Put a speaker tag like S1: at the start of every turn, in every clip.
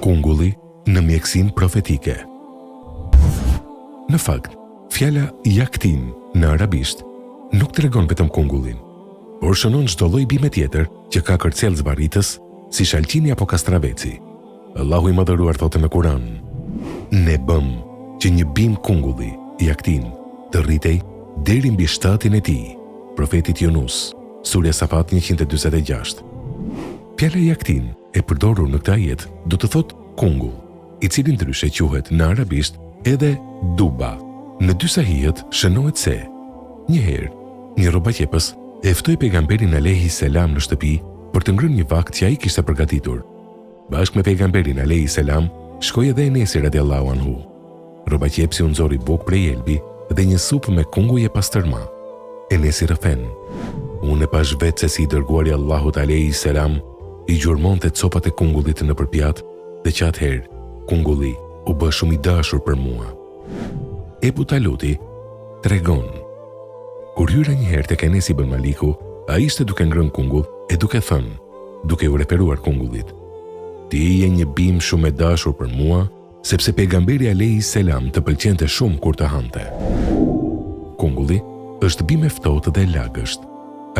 S1: Kungulli në mjekësinë profetike. Në fakt, fjala yaktin në arabisht nuk tregon vetëm kungullin, por shënon çdo lloj bime tjetër që ka kërcellë zbaritës, si shalqini apo kastraveci. Allahu i Madhëruar thotë në Kur'an: Ne bëm që një bim kungulli, yaktin, të rritej deri mbi shtatin e tij. Profetit Yunus, Surja Safat 146. Fjala yaktin e përdorur në këtë ajet do të thotë kungull, i cili ndryshe quhet në arabisht edhe duba. Në dy sahihet shënohet se një herë një robaqepës e ftoi pejgamberin alayhi selam në shtëpi për të ngrënë një vakt që ai kishte përgatitur. Bashkë me pejgamberin alayhi selam shkoi edhe Enesi radiallahu anhu. Robaqepsi u nxori bukë prej elbi dhe një supë me kunguj e pastërma. Enesi rëfen: Unë e pash vetë se si i dërguari Allahut alayhi selam i gjurmonte copat e kungullit në përpjat dhe që atëherë kungulli u bë shumë i dashur për mua. Ebu Taluti tregon: Kur hyra një herë tek Enesi ibn Maliku, ai ishte duke ngrënë kungull e duke thënë, duke u referuar kungullit: Ti je një bim shumë e dashur për mua, sepse pejgamberi alayhi selam të pëlqente shumë kur të hante. Kungulli është bim e ftohtë dhe lagësht.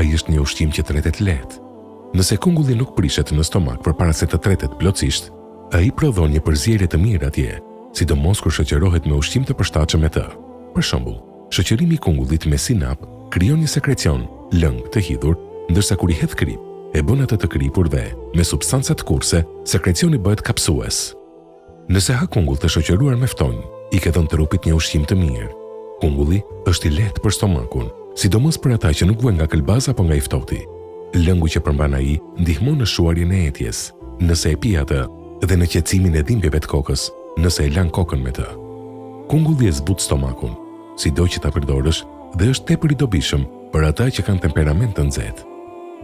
S1: Ai është një ushqim që tretet lehtë. Nëse kungulli nuk prishet në stomak përpara se të tretet plotësisht, ai prodhon një përzierje të mirë atje, sidomos kur shoqërohet me ushqim të përshtatshëm me të. Për shembull, shoqërimi i kungullit me sinap krijon një sekrecion lëng të hidhur, ndërsa kur i hedh krip, e bën atë të kripur dhe me substanca të kurse, sekrecioni bëhet kapsues. Nëse ha kungull të shoqëruar me ftonjë, i ke dhënë trupit një ushqim të mirë. Kungulli është i lehtë për stomakun, sidomos për ata që nuk vjen nga këlbaza apo nga i ftohti. Lëngu që përmban ai ndihmon në shuarjen e etjes, nëse e pi atë, dhe në qetësimin e dhimbjeve të kokës, nëse e lan kokën me të. Kungulli e zbut stomakun, sido që ta përdorësh, dhe është tepër i dobishëm për ata që kanë temperament të nxehtë.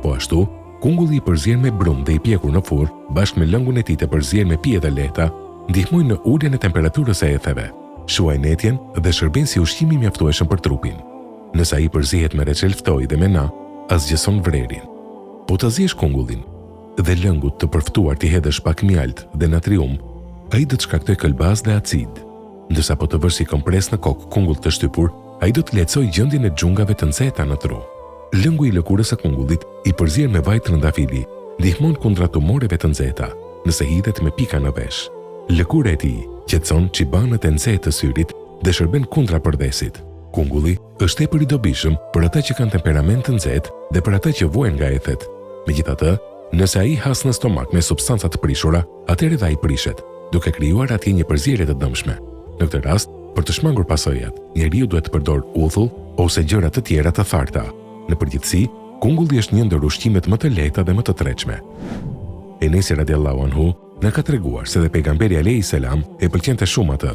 S1: Po ashtu, kungulli i përzien me brum dhe i pjekur në furrë, bashkë me lëngun e tij të përzien me pije të lehta, ndihmojnë në uljen e temperaturës së etheve, shuajnë etjen dhe shërben si ushqim i mjaftueshëm për trupin. Nëse ai përzihet me reçel ftoj dhe me na, asgjëson vrerin. Po të zihesh kungullin dhe lëngut të përftuar t'i hedhësh pak mjalt dhe natrium, ai do të shkaktoj këlbaz dhe acid. Ndërsa po të vësh si kompres në kokë kungull të shtypur, ai do të lehtësoj gjendjen e xhungave të nxehta në tru. Lëngu i lëkurës së kungullit i përzien me vaj trëndafili, ndihmon kundra tumoreve të nxehta, nëse hidhet me pika në vesh. Lëkura e tij qetëson qibanët e nxehtë të syrit dhe shërben kundra përdhesit. Kungulli është tepër i dobishëm për ata që kanë temperament të nxehtë dhe për ata që vuajnë nga ethet. Megjithatë, nëse ai has në stomak me substanca të prishura, atëherë dhe ai prishet, duke krijuar atje një përzierje të dëmshme. Në këtë rast, për të shmangur pasojat, njeriu duhet të përdor uthull ose gjëra të tjera të tharta. Në përgjithësi, kungulli është një ndër ushqimet më të lehta dhe më të tretshme. Enesi radiallahu anhu na ka treguar se dhe pejgamberi alayhi selam e pëlqente shumë atë.